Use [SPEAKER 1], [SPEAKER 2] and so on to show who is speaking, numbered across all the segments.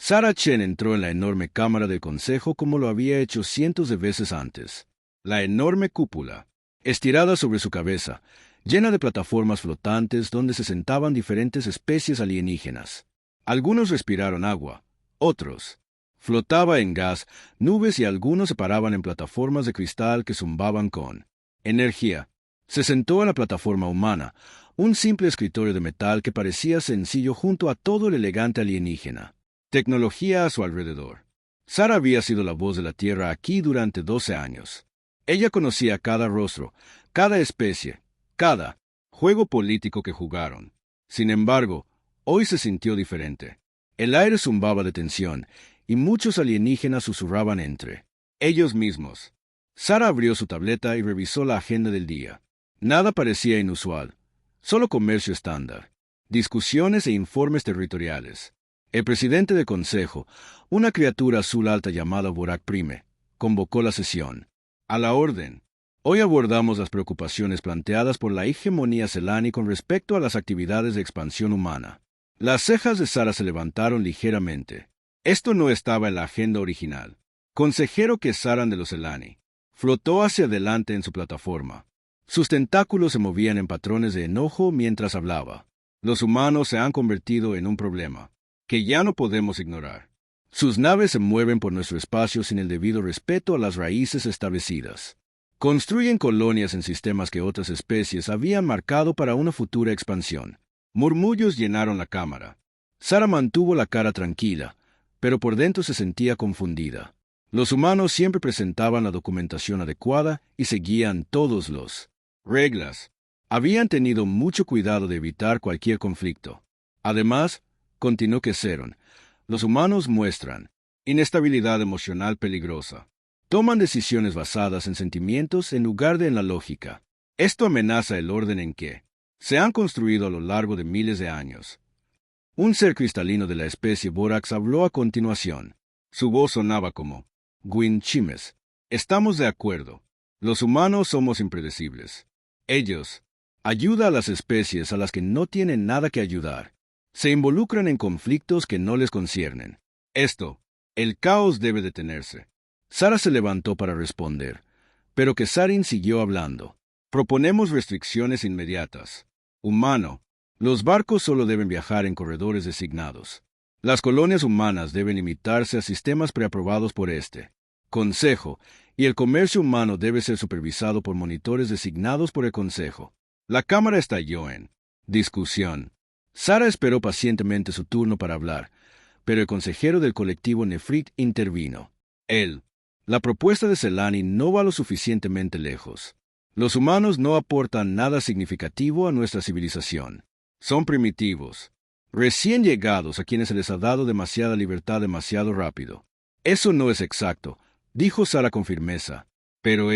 [SPEAKER 1] Sarah Chen entró en la enorme cámara del consejo como lo había hecho cientos de veces antes. La enorme cúpula, estirada sobre su cabeza, llena de plataformas flotantes donde se sentaban diferentes especies alienígenas. Algunos respiraron agua, otros flotaba en gas, nubes y algunos se paraban en plataformas de cristal que zumbaban con energía. Se sentó en la plataforma humana, un simple escritorio de metal que parecía sencillo junto a todo el elegante alienígena. Tecnología a su alrededor. Sarah había sido la voz de la Tierra aquí durante 12 años. Ella conocía cada rostro, cada especie, cada juego político que jugaron. Sin embargo, hoy se sintió diferente. El aire zumbaba de tensión, y muchos alienígenas susurraban entre ellos mismos. Sarah abrió su tableta y revisó la agenda del día. Nada parecía inusual, solo comercio estándar, discusiones e informes territoriales. El presidente del consejo, una criatura azul alta llamada Borak Prime, convocó la sesión. A la orden. Hoy abordamos las preocupaciones planteadas por la hegemonía Selani con respecto a las actividades de expansión humana. Las cejas de Sarah se levantaron ligeramente. Esto no estaba en la agenda original. Consejero Kesaran de los Selani flotó hacia adelante en su plataforma. Sus tentáculos se movían en patrones de enojo mientras hablaba. Los humanos se han convertido en un problema que ya no podemos ignorar. Sus naves se mueven por nuestro espacio sin el debido respeto a las raíces establecidas. Construyen colonias en sistemas que otras especies habían marcado para una futura expansión. Murmullos llenaron la cámara. Sarah mantuvo la cara tranquila, pero por dentro se sentía confundida. Los humanos siempre presentaban la documentación adecuada y seguían todos los reglas. Habían tenido mucho cuidado de evitar cualquier conflicto. Además, continuó Keseron, los humanos muestran inestabilidad emocional peligrosa. Toman decisiones basadas en sentimientos en lugar de en la lógica. Esto amenaza el orden en que se han construido a lo largo de miles de años. Un ser cristalino de la especie Borax habló a continuación. Su voz sonaba como Gwyn Chimes. Estamos de acuerdo. Los humanos somos impredecibles. Ellos ayudan a las especies a las que no tienen nada que ayudar. Se involucran en conflictos que no les conciernen. El caos debe detenerse. Sarah se levantó para responder, pero Kesarin siguió hablando. Proponemos restricciones inmediatas. Humano, los barcos solo deben viajar en corredores designados. Las colonias humanas deben limitarse a sistemas preaprobados por este Consejo, y el comercio humano debe ser supervisado por monitores designados por el Consejo. La Cámara estalló en discusión. Sarah esperó pacientemente su turno para hablar, pero el consejero del colectivo Nefrit intervino. La propuesta de Selani no va lo suficientemente lejos. Los humanos no aportan nada significativo a nuestra civilización. Son primitivos, recién llegados a quienes se les ha dado demasiada libertad demasiado rápido. Eso no es exacto, dijo Sarah con firmeza. Pero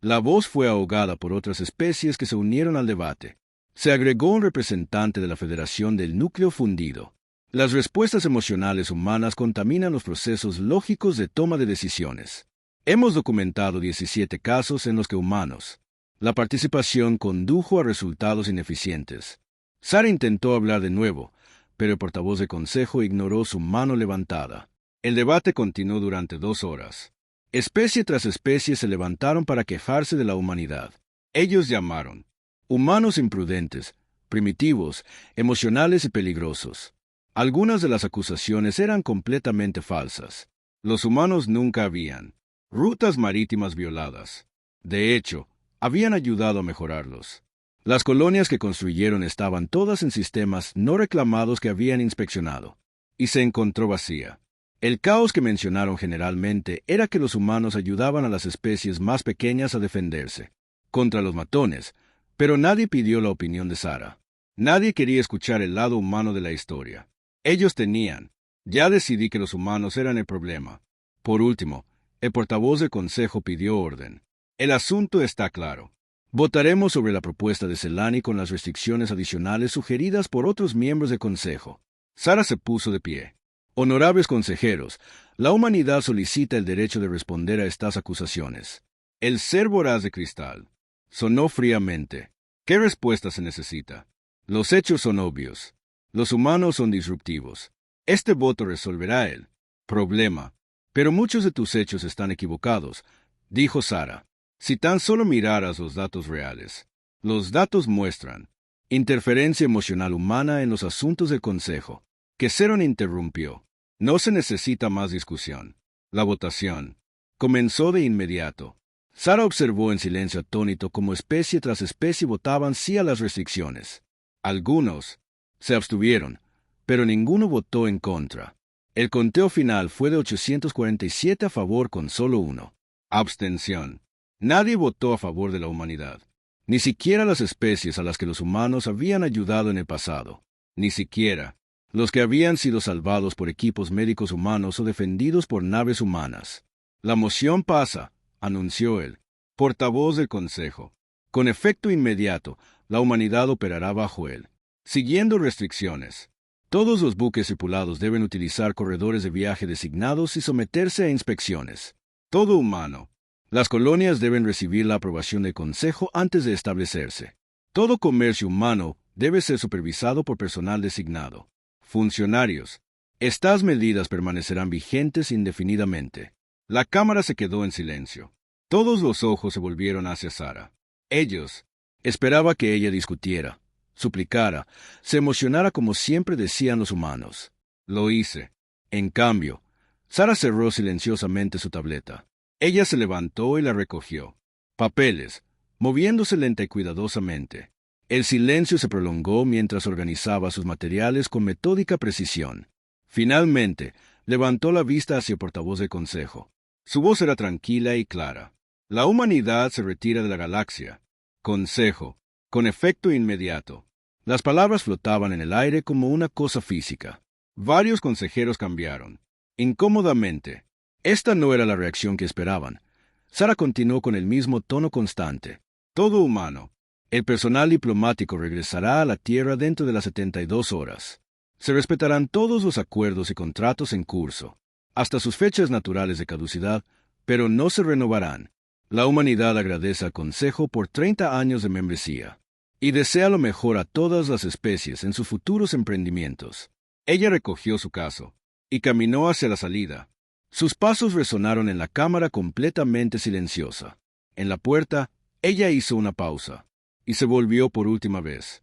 [SPEAKER 1] la voz fue ahogada por otras especies que se unieron al debate. Se agregó un representante de la Federación del Núcleo Fundido. Las respuestas emocionales humanas contaminan los procesos lógicos de toma de decisiones. Hemos documentado 17 casos en los que humanos. La participación condujo a resultados ineficientes. Sarah intentó hablar de nuevo, pero el portavoz del consejo ignoró su mano levantada. El debate continuó durante 2 horas. Especie tras especie se levantaron para quejarse de la humanidad. Ellos llamaron humanos imprudentes, primitivos, emocionales y peligrosos. Algunas de las acusaciones eran completamente falsas. Los humanos nunca habían rutas marítimas violadas. De hecho, habían ayudado a mejorarlos. Las colonias que construyeron estaban todas en sistemas no reclamados que habían inspeccionado, y se encontró vacía. El caos que mencionaron generalmente era que los humanos ayudaban a las especies más pequeñas a defenderse contra los matones, pero nadie pidió la opinión de Sarah. Nadie quería escuchar el lado humano de la historia. Ellos tenían. Ya decidí que los humanos eran el problema. Por último, el portavoz del consejo pidió orden. El asunto está claro. Votaremos sobre la propuesta de Selani con las restricciones adicionales sugeridas por otros miembros del consejo. Sarah se puso de pie. Honorables consejeros, la humanidad solicita el derecho de responder a estas acusaciones. El ser voraz de cristal sonó fríamente. ¿Qué respuesta se necesita? Los hechos son obvios. Los humanos son disruptivos. Este voto resolverá el problema. Pero muchos de tus hechos están equivocados, dijo Sara. Si tan solo miraras los datos reales. Los datos muestran interferencia emocional humana en los asuntos del Consejo. Que Ceron interrumpió. No se necesita más discusión. La votación comenzó de inmediato. Sara observó en silencio atónito cómo especie tras especie votaban sí a las restricciones. Algunos se abstuvieron, pero ninguno votó en contra. El conteo final fue de 847 a favor con solo uno. Abstención. Nadie votó a favor de la humanidad. Ni siquiera las especies a las que los humanos habían ayudado en el pasado. Ni siquiera los que habían sido salvados por equipos médicos humanos o defendidos por naves humanas. La moción pasa, anunció el portavoz del Consejo. Con efecto inmediato, la humanidad operará bajo él, siguiendo restricciones. Todos los buques tripulados deben utilizar corredores de viaje designados y someterse a inspecciones. Todo humano. Las colonias deben recibir la aprobación del Consejo antes de establecerse. Todo comercio humano debe ser supervisado por personal designado. Funcionarios. Estas medidas permanecerán vigentes indefinidamente. La Cámara se quedó en silencio. Todos los ojos se volvieron hacia Sara. Ellos esperaba que ella discutiera, suplicara, se emocionara como siempre decían los humanos. Lo hice. En cambio, Sara cerró silenciosamente su tableta. Ella se levantó y la recogió. Papeles, moviéndose lenta y cuidadosamente. El silencio se prolongó mientras organizaba sus materiales con metódica precisión. Finalmente, levantó la vista hacia el portavoz del Consejo. Su voz era tranquila y clara. La humanidad se retira de la galaxia. Consejo. Con efecto inmediato. Las palabras flotaban en el aire como una cosa física. Varios consejeros cambiaron. Incómodamente. Esta no era la reacción que esperaban. Sara continuó con el mismo tono constante. Todo humano. El personal diplomático regresará a la Tierra dentro de las 72 horas. Se respetarán todos los acuerdos y contratos en curso, hasta sus fechas naturales de caducidad, pero no se renovarán. La humanidad agradece al Consejo por 30 años de membresía y desea lo mejor a todas las especies en sus futuros emprendimientos. Ella recogió su caso y caminó hacia la salida. Sus pasos resonaron en la cámara completamente silenciosa. En la puerta, ella hizo una pausa y se volvió por última vez.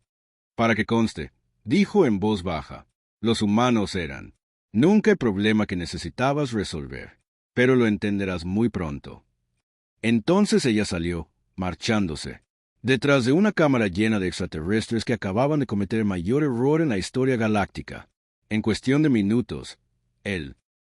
[SPEAKER 1] Para que conste, dijo en voz baja, los humanos eran nunca el problema que necesitabas resolver, pero lo entenderás muy pronto. Entonces ella salió, marchándose, detrás de una cámara llena de extraterrestres que acababan de cometer el mayor error en la historia galáctica. En cuestión de minutos,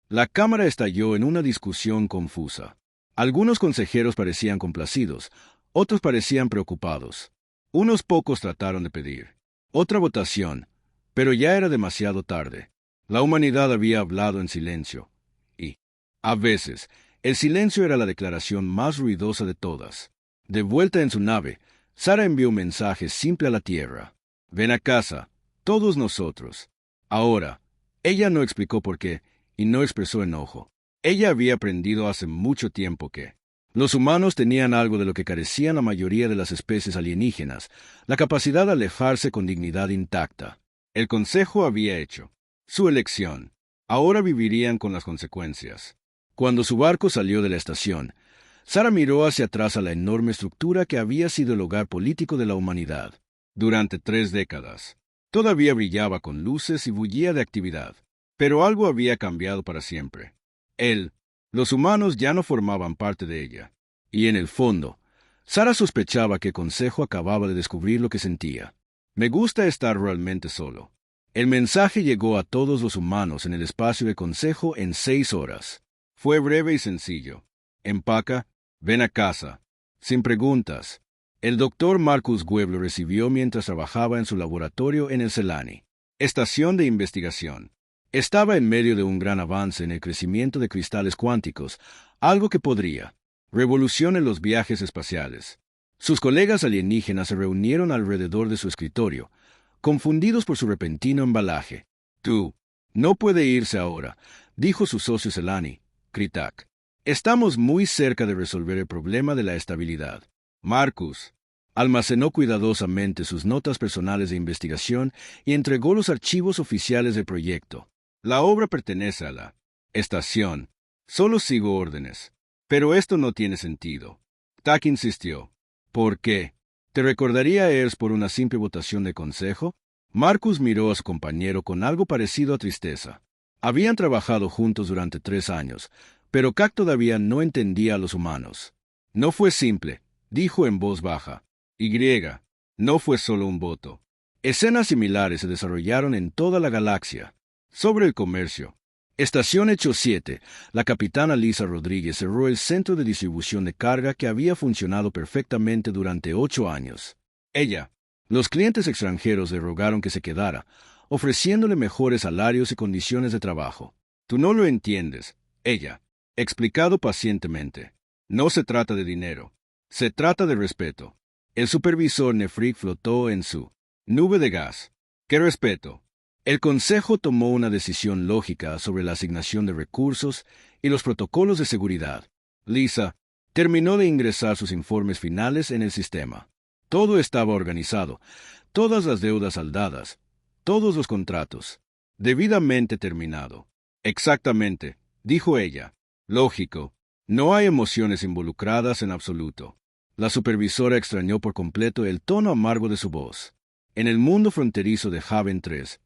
[SPEAKER 1] la cámara estalló en una discusión confusa. Algunos consejeros parecían complacidos, otros parecían preocupados. Unos pocos trataron de pedir otra votación, pero ya era demasiado tarde. La humanidad había hablado en silencio, y, a veces, el silencio era la declaración más ruidosa de todas. De vuelta en su nave, Sara envió un mensaje simple a la Tierra. Ven a casa, todos nosotros. Ahora, ella no explicó por qué, y no expresó enojo. Ella había aprendido hace mucho tiempo que los humanos tenían algo de lo que carecían la mayoría de las especies alienígenas, la capacidad de alejarse con dignidad intacta. El Consejo había hecho su elección. Ahora vivirían con las consecuencias. Cuando su barco salió de la estación, Sara miró hacia atrás a la enorme estructura que había sido el hogar político de la humanidad. Durante 3 décadas, todavía brillaba con luces y bullía de actividad. Pero algo había cambiado para siempre. Los humanos ya no formaban parte de ella. Y en el fondo, Sara sospechaba que el Consejo acababa de descubrir lo que sentía. Me gusta estar realmente solo. El mensaje llegó a todos los humanos en el espacio del Consejo en 6 horas. Fue breve y sencillo. Empaca, ven a casa. Sin preguntas. El doctor Marcus Webb lo recibió mientras trabajaba en su laboratorio en el Selani, estación de investigación. Estaba en medio de un gran avance en el crecimiento de cristales cuánticos, algo que podría revolucionar los viajes espaciales. Sus colegas alienígenas se reunieron alrededor de su escritorio, confundidos por su repentino embalaje. Tú, no puede irse ahora, dijo su socio Selani, Kritak. Estamos muy cerca de resolver el problema de la estabilidad. Marcus almacenó cuidadosamente sus notas personales de investigación y entregó los archivos oficiales del proyecto. La obra pertenece a la estación. Solo sigo órdenes. Pero esto no tiene sentido. Tak insistió. ¿Por qué? ¿Te recordaría Ers por una simple votación de consejo? Marcus miró a su compañero con algo parecido a tristeza. Habían trabajado juntos durante 3 años, pero Kak todavía no entendía a los humanos. No fue simple, dijo en voz baja. Y, no fue solo un voto. Escenas similares se desarrollaron en toda la galaxia. Sobre el comercio. Estación Hecho 7. La capitana Lisa Rodríguez cerró el centro de distribución de carga que había funcionado perfectamente durante 8 años. Los clientes extranjeros le rogaron que se quedara, ofreciéndole mejores salarios y condiciones de trabajo. Tú no lo entiendes, explicado pacientemente. No se trata de dinero. Se trata de respeto. El supervisor Nefrik flotó en su nube de gas. ¿Qué respeto? El Consejo tomó una decisión lógica sobre la asignación de recursos y los protocolos de seguridad. Lisa terminó de ingresar sus informes finales en el sistema. Todo estaba organizado, todas las deudas saldadas, todos los contratos, debidamente terminado. Exactamente, dijo ella. Lógico, no hay emociones involucradas en absoluto. La supervisora extrañó por completo el tono amargo de su voz. En el mundo fronterizo de Haven 3,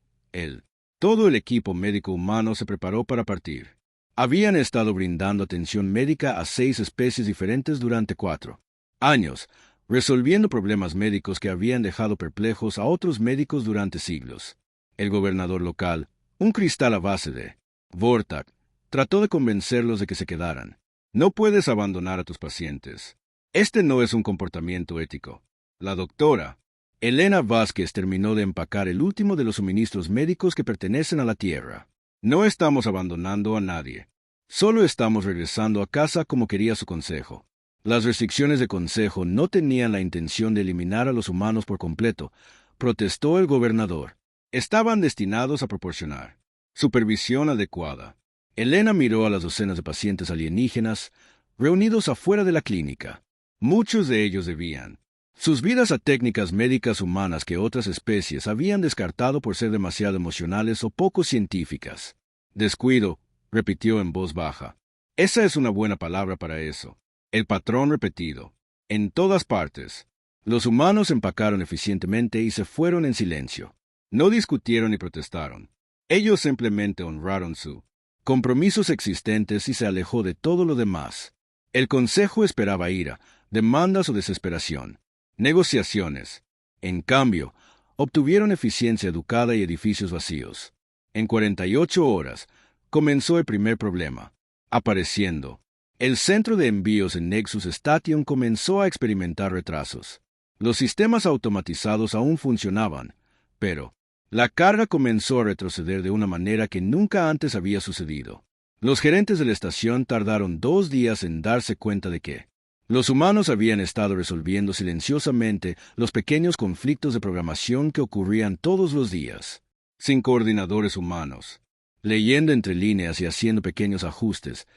[SPEAKER 1] todo el equipo médico humano se preparó para partir. Habían estado brindando atención médica a 6 especies diferentes durante 4 años, resolviendo problemas médicos que habían dejado perplejos a otros médicos durante siglos. El gobernador local, un cristal a base de Vortak, trató de convencerlos de que se quedaran. No puedes abandonar a tus pacientes. Este no es un comportamiento ético. La doctora Elena Vázquez terminó de empacar el último de los suministros médicos que pertenecen a la Tierra. No estamos abandonando a nadie. Solo estamos regresando a casa como quería su consejo. Las restricciones de consejo no tenían la intención de eliminar a los humanos por completo, protestó el gobernador. Estaban destinados a proporcionar supervisión adecuada. Elena miró a las docenas de pacientes alienígenas reunidos afuera de la clínica. Muchos de ellos debían sus vidas a técnicas médicas humanas que otras especies habían descartado por ser demasiado emocionales o poco científicas. Descuido, repitió en voz baja. Esa es una buena palabra para eso. El patrón repetido. En todas partes. Los humanos empacaron eficientemente y se fueron en silencio. No discutieron ni protestaron. Ellos simplemente honraron sus compromisos existentes y se alejó de todo lo demás. El consejo esperaba ira, demandas o desesperación. Negociaciones. En cambio, obtuvieron eficiencia educada y edificios vacíos. En 48 horas, comenzó el primer problema. Apareciendo. El centro de envíos en Nexus Station comenzó a experimentar retrasos. Los sistemas automatizados aún funcionaban, pero la carga comenzó a retroceder de una manera que nunca antes había sucedido. Los gerentes de la estación tardaron 2 días en darse cuenta de que los humanos habían estado resolviendo silenciosamente los pequeños conflictos de programación que ocurrían todos los días, sin coordinadores humanos. Leyendo entre líneas y haciendo pequeños ajustes,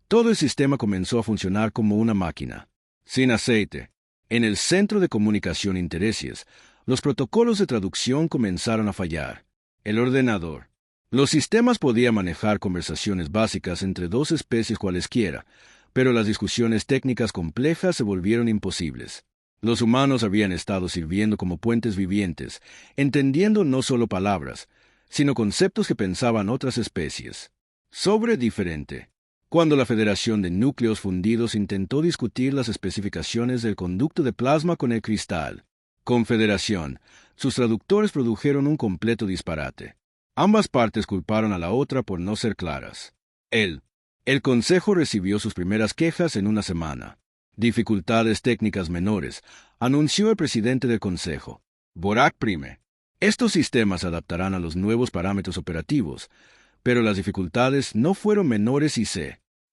[SPEAKER 1] todo el sistema comenzó a funcionar como una máquina. Sin aceite. En el centro de comunicación intereses, los protocolos de traducción comenzaron a fallar. El ordenador. Los sistemas podían manejar conversaciones básicas entre 2 especies cualesquiera, pero las discusiones técnicas complejas se volvieron imposibles. Los humanos habían estado sirviendo como puentes vivientes, entendiendo no solo palabras, sino conceptos que pensaban otras especies. Sobre diferente. Cuando la Federación de Núcleos Fundidos intentó discutir las especificaciones del conducto de plasma con el cristal, Confederación, sus traductores produjeron un completo disparate. Ambas partes culparon a la otra por no ser claras. El Consejo recibió sus primeras quejas en una semana. Dificultades técnicas menores, anunció el presidente del Consejo. Borak Prime. Estos sistemas se adaptarán a los nuevos parámetros operativos, pero las dificultades no fueron menores y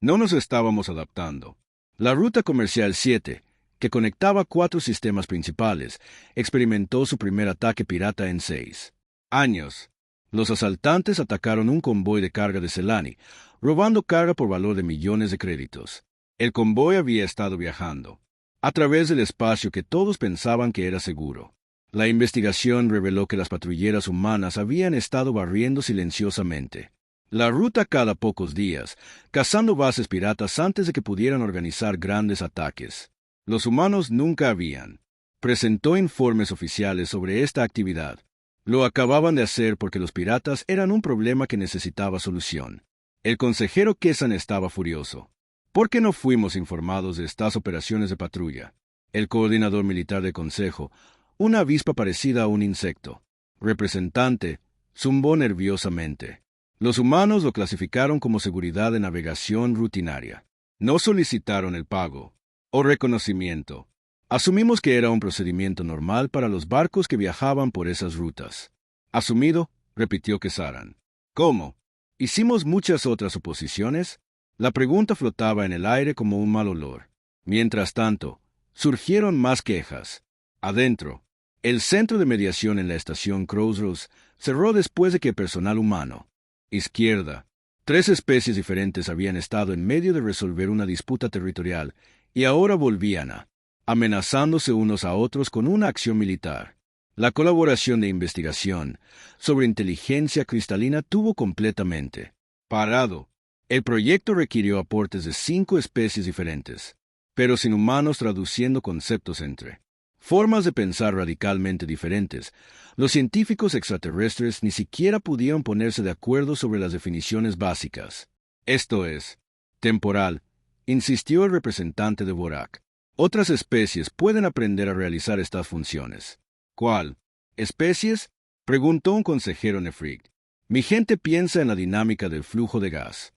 [SPEAKER 1] no nos estábamos adaptando. La ruta comercial 7, que conectaba 4 sistemas principales, experimentó su primer ataque pirata en 6 años. Los asaltantes atacaron un convoy de carga de Selani, robando carga por valor de millones de créditos. El convoy había estado viajando a través del espacio que todos pensaban que era seguro. La investigación reveló que las patrulleras humanas habían estado barriendo silenciosamente. La ruta cada pocos días, cazando bases piratas antes de que pudieran organizar grandes ataques. Los humanos nunca habían presentó informes oficiales sobre esta actividad. Lo acababan de hacer porque los piratas eran un problema que necesitaba solución. El consejero Kesan estaba furioso. ¿Por qué no fuimos informados de estas operaciones de patrulla? El coordinador militar del consejo, una avispa parecida a un insecto. Representante, zumbó nerviosamente. Los humanos lo clasificaron como seguridad de navegación rutinaria. No solicitaron el pago o reconocimiento. Asumimos que era un procedimiento normal para los barcos que viajaban por esas rutas. Asumido, repitió Kesaran. ¿Cómo? ¿Hicimos muchas otras suposiciones? La pregunta flotaba en el aire como un mal olor. Mientras tanto, surgieron más quejas. Adentro, el centro de mediación en la estación Crossroads cerró después de que personal humano, izquierda, 3 especies diferentes habían estado en medio de resolver una disputa territorial y ahora volvían amenazándose unos a otros con una acción militar. La colaboración de investigación sobre inteligencia cristalina tuvo completamente parado. El proyecto requirió aportes de 5 especies diferentes, pero sin humanos traduciendo conceptos entre formas de pensar radicalmente diferentes. Los científicos extraterrestres ni siquiera pudieron ponerse de acuerdo sobre las definiciones básicas. Esto es, temporal, insistió el representante de Vorak. Otras especies pueden aprender a realizar estas funciones. ¿Cuál? ¿Especies? Preguntó un consejero Nefrig. Mi gente piensa en la dinámica del flujo de gas.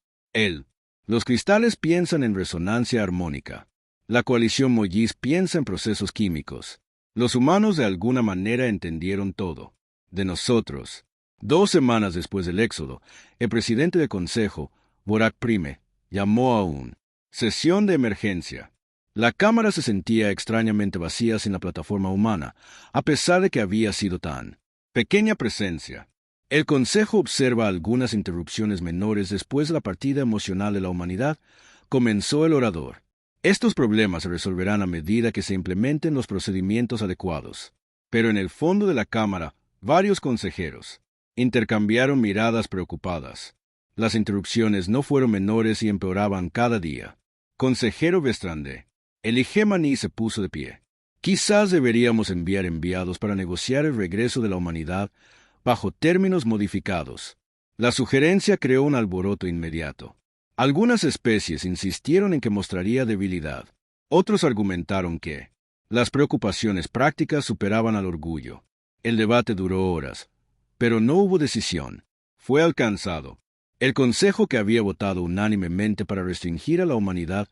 [SPEAKER 1] Los cristales piensan en resonancia armónica. La coalición Mollis piensa en procesos químicos. Los humanos de alguna manera entendieron todo. De nosotros. 2 semanas después del éxodo, el presidente del consejo, Vorak Prime, llamó a una sesión de emergencia. La cámara se sentía extrañamente vacía sin la plataforma humana, a pesar de que había sido tan pequeña presencia. El Consejo observa algunas interrupciones menores después de la partida emocional de la humanidad, comenzó el orador. Estos problemas se resolverán a medida que se implementen los procedimientos adecuados. Pero en el fondo de la cámara, varios consejeros intercambiaron miradas preocupadas. Las interrupciones no fueron menores y empeoraban cada día. Consejero Vestrande. El Hegemony se puso de pie. Quizás deberíamos enviar enviados para negociar el regreso de la humanidad bajo términos modificados. La sugerencia creó un alboroto inmediato. Algunas especies insistieron en que mostraría debilidad. Otros argumentaron que las preocupaciones prácticas superaban al orgullo. El debate duró horas, pero no hubo decisión. Fue alcanzado. El Consejo, que había votado unánimemente para restringir a la humanidad,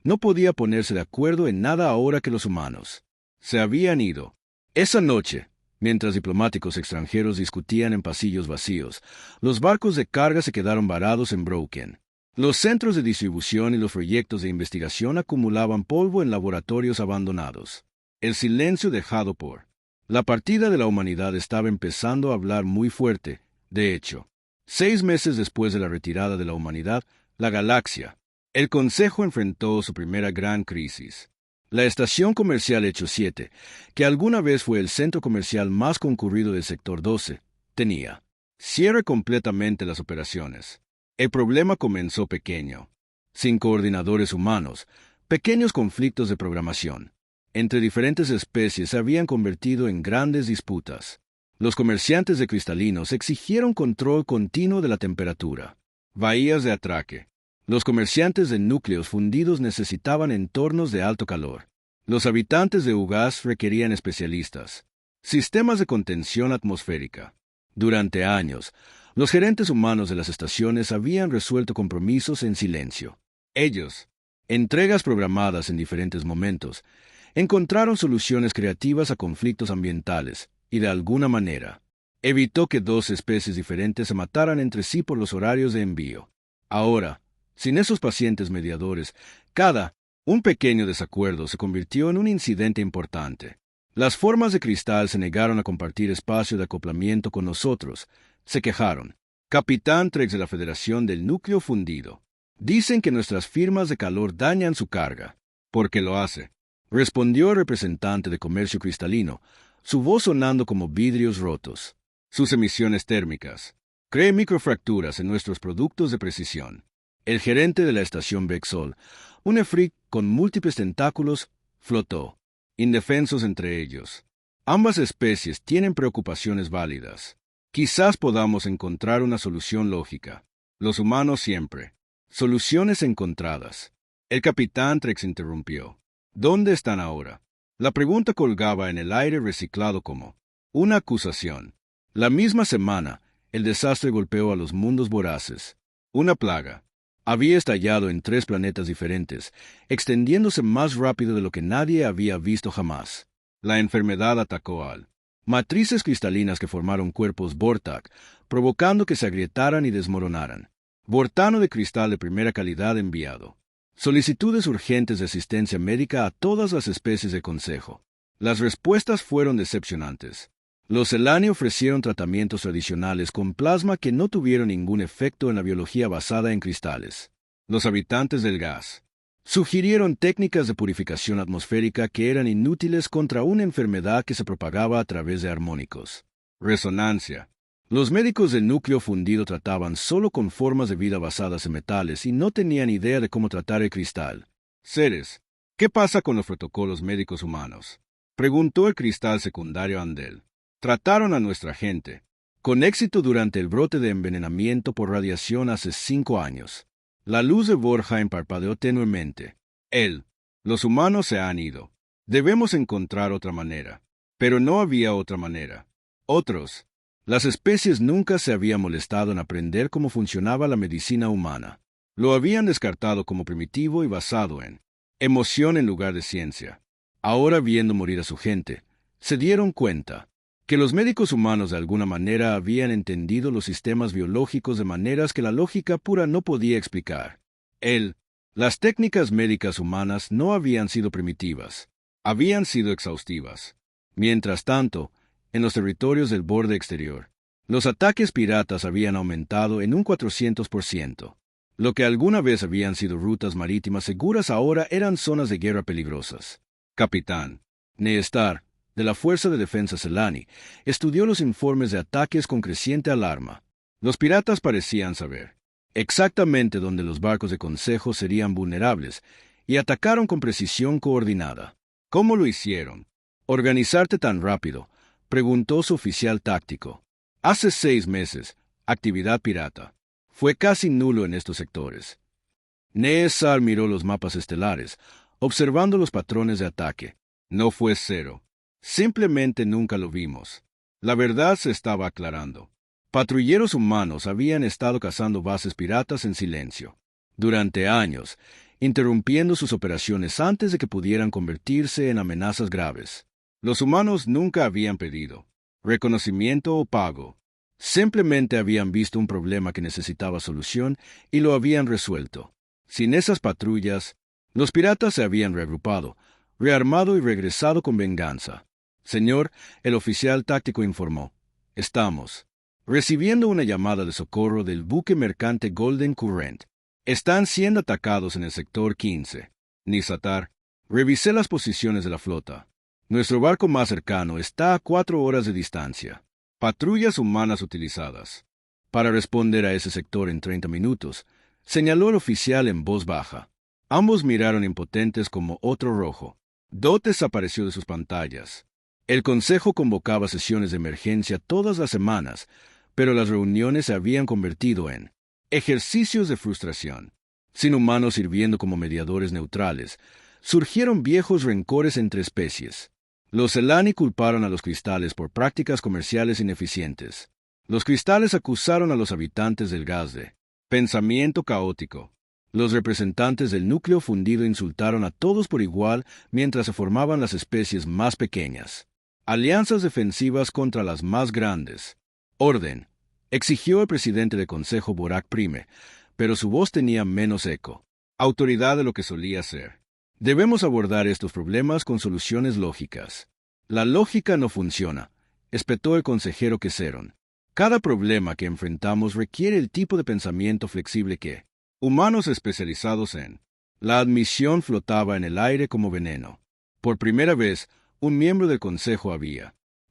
[SPEAKER 1] no podía ponerse de acuerdo en nada ahora que los humanos se habían ido. Esa noche, mientras diplomáticos extranjeros discutían en pasillos vacíos, los barcos de carga se quedaron varados en Broken. Los centros de distribución y los proyectos de investigación acumulaban polvo en laboratorios abandonados. El silencio dejado por la partida de la humanidad estaba empezando a hablar muy fuerte. De hecho, 6 meses después de la retirada de la humanidad, la galaxia, el Consejo enfrentó su primera gran crisis. La estación comercial Hecho 7, que alguna vez fue el centro comercial más concurrido del sector 12, tenía cierre completamente las operaciones. El problema comenzó pequeño, sin coordinadores humanos, pequeños conflictos de programación entre diferentes especies se habían convertido en grandes disputas. Los comerciantes de cristalinos exigieron control continuo de la temperatura, bahías de atraque. Los comerciantes de núcleos fundidos necesitaban entornos de alto calor. Los habitantes de Ugas requerían especialistas. Sistemas de contención atmosférica. Durante años, los gerentes humanos de las estaciones habían resuelto compromisos en silencio. Ellos, entregas programadas en diferentes momentos, encontraron soluciones creativas a conflictos ambientales y, de alguna manera, evitó que 2 especies diferentes se mataran entre sí por los horarios de envío. Ahora, sin esos pacientes mediadores, un pequeño desacuerdo se convirtió en un incidente importante. Las formas de cristal se negaron a compartir espacio de acoplamiento con nosotros. Se quejaron. Capitán Trex de la Federación del Núcleo Fundido. Dicen que nuestras firmas de calor dañan su carga. Porque lo hace, respondió el representante de comercio cristalino, su voz sonando como vidrios rotos. Sus emisiones térmicas Cree microfracturas en nuestros productos de precisión. El gerente de la estación Bexol, un efrit con múltiples tentáculos, flotó, indefensos entre ellos. Ambas especies tienen preocupaciones válidas. Quizás podamos encontrar una solución lógica. Los humanos siempre. Soluciones encontradas. El capitán Trex interrumpió. ¿Dónde están ahora? La pregunta colgaba en el aire reciclado como una acusación. La misma semana, el desastre golpeó a los mundos voraces. Una plaga. Había estallado en 3 planetas diferentes, extendiéndose más rápido de lo que nadie había visto jamás. La enfermedad atacó al matrices cristalinas que formaron cuerpos Vortak, provocando que se agrietaran y desmoronaran. Vortano de cristal de primera calidad enviado. Solicitudes urgentes de asistencia médica a todas las especies de consejo. Las respuestas fueron decepcionantes. Los Elani ofrecieron tratamientos tradicionales con plasma que no tuvieron ningún efecto en la biología basada en cristales. Los habitantes del gas sugirieron técnicas de purificación atmosférica que eran inútiles contra una enfermedad que se propagaba a través de armónicos. Resonancia. Los médicos del núcleo fundido trataban solo con formas de vida basadas en metales y no tenían idea de cómo tratar el cristal. Seres, ¿qué pasa con los protocolos médicos humanos? Preguntó el cristal secundario Andel. Trataron a nuestra gente, con éxito durante el brote de envenenamiento por radiación hace 5 años. La luz de Borja parpadeó tenuemente. Los humanos se han ido. Debemos encontrar otra manera. Pero no había otra manera. Otros. Las especies nunca se habían molestado en aprender cómo funcionaba la medicina humana. Lo habían descartado como primitivo y basado en emoción en lugar de ciencia. Ahora, viendo morir a su gente, se dieron cuenta que los médicos humanos de alguna manera habían entendido los sistemas biológicos de maneras que la lógica pura no podía explicar. Las técnicas médicas humanas no habían sido primitivas, habían sido exhaustivas. Mientras tanto, en los territorios del borde exterior, los ataques piratas habían aumentado en un 400%. Lo que alguna vez habían sido rutas marítimas seguras ahora eran zonas de guerra peligrosas. Capitán Neestar, de la Fuerza de Defensa Selani, estudió los informes de ataques con creciente alarma. Los piratas parecían saber exactamente dónde los barcos de consejo serían vulnerables y atacaron con precisión coordinada. ¿Cómo lo hicieron? ¿Organizarte tan rápido?, preguntó su oficial táctico. Hace 6 meses, actividad pirata. Fue casi nulo en estos sectores. Neesar miró los mapas estelares, observando los patrones de ataque. No fue cero. Simplemente nunca lo vimos. La verdad se estaba aclarando. Patrulleros humanos habían estado cazando bases piratas en silencio, durante años, interrumpiendo sus operaciones antes de que pudieran convertirse en amenazas graves. Los humanos nunca habían pedido reconocimiento o pago. Simplemente habían visto un problema que necesitaba solución y lo habían resuelto. Sin esas patrullas, los piratas se habían reagrupado, rearmado y regresado con venganza. Señor, el oficial táctico informó. Estamos recibiendo una llamada de socorro del buque mercante Golden Current. Están siendo atacados en el sector 15. Nisatar, revisé las posiciones de la flota. Nuestro barco más cercano está a 4 horas de distancia. Patrullas humanas utilizadas para responder a ese sector en 30 minutos, señaló el oficial en voz baja. Ambos miraron impotentes como otro rojo. Dot desapareció de sus pantallas. El consejo convocaba sesiones de emergencia todas las semanas, pero las reuniones se habían convertido en ejercicios de frustración. Sin humanos sirviendo como mediadores neutrales, surgieron viejos rencores entre especies. Los Elani culparon a los cristales por prácticas comerciales ineficientes. Los cristales acusaron a los habitantes del gas de pensamiento caótico. Los representantes del núcleo fundido insultaron a todos por igual mientras se formaban las especies más pequeñas. Alianzas defensivas contra las más grandes. Orden, exigió el presidente del Consejo Borak Prime, pero su voz tenía menos eco. Autoridad de lo que solía ser. Debemos abordar estos problemas con soluciones lógicas. La lógica no funciona, espetó el consejero Queseron. Cada problema que enfrentamos requiere el tipo de pensamiento flexible que humanos especializados en. La admisión flotaba en el aire como veneno. Por primera vez, un miembro del consejo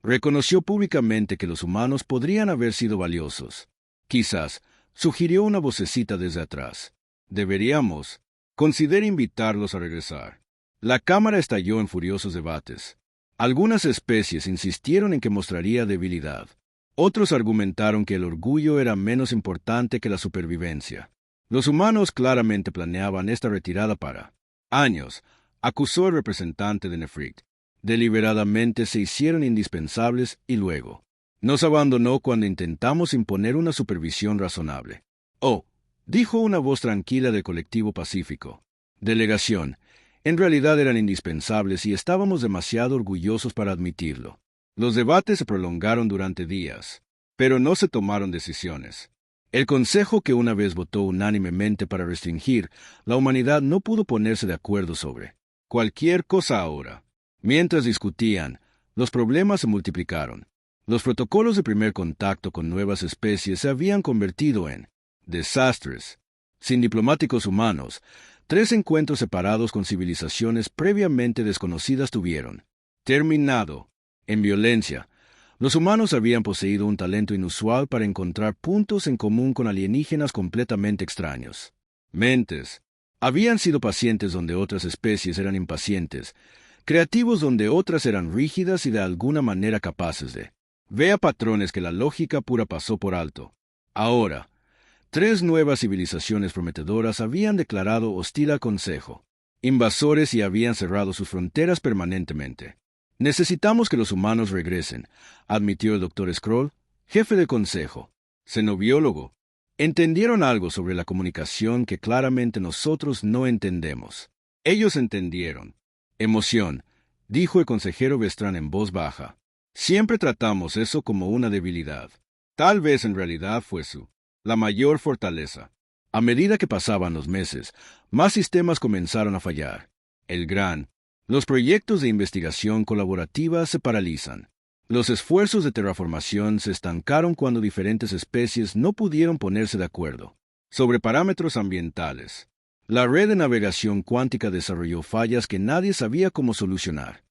[SPEAKER 1] reconoció públicamente que los humanos podrían haber sido valiosos. Quizás, sugirió una vocecita desde atrás. Deberíamos. Considere invitarlos a regresar. La cámara estalló en furiosos debates. Algunas especies insistieron en que mostraría debilidad. Otros argumentaron que el orgullo era menos importante que la supervivencia. Los humanos claramente planeaban esta retirada para años, acusó el representante de Nefrit. Deliberadamente se hicieron indispensables y luego nos abandonó cuando intentamos imponer una supervisión razonable. Oh, dijo una voz tranquila del colectivo pacífico. Delegación, en realidad eran indispensables y estábamos demasiado orgullosos para admitirlo. Los debates se prolongaron durante días, pero no se tomaron decisiones. El Consejo, que una vez votó unánimemente para restringir, la humanidad no pudo ponerse de acuerdo sobre cualquier cosa ahora. Mientras discutían, los problemas se multiplicaron. Los protocolos de primer contacto con nuevas especies se habían convertido en desastres. Sin diplomáticos humanos, 3 encuentros separados con civilizaciones previamente desconocidas tuvieron terminado en violencia. Los humanos habían poseído un talento inusual para encontrar puntos en común con alienígenas completamente extraños. Mentes. Habían sido pacientes donde otras especies eran impacientes, creativos donde otras eran rígidas y de alguna manera capaces de vea patrones que la lógica pura pasó por alto. Ahora, 3 nuevas civilizaciones prometedoras habían declarado hostil al Consejo, invasores, y habían cerrado sus fronteras permanentemente. Necesitamos que los humanos regresen, admitió el Dr. Skrull, jefe del Consejo. Xenobiólogo. Entendieron algo sobre la comunicación que claramente nosotros no entendemos. Ellos entendieron. Emoción, dijo el consejero Vestran en voz baja. Siempre tratamos eso como una debilidad. Tal vez en realidad fue la mayor fortaleza. A medida que pasaban los meses, más sistemas comenzaron a fallar. Los proyectos de investigación colaborativa se paralizan. Los esfuerzos de terraformación se estancaron cuando diferentes especies no pudieron ponerse de acuerdo sobre parámetros ambientales. La red de navegación cuántica desarrolló fallas que nadie sabía cómo solucionar.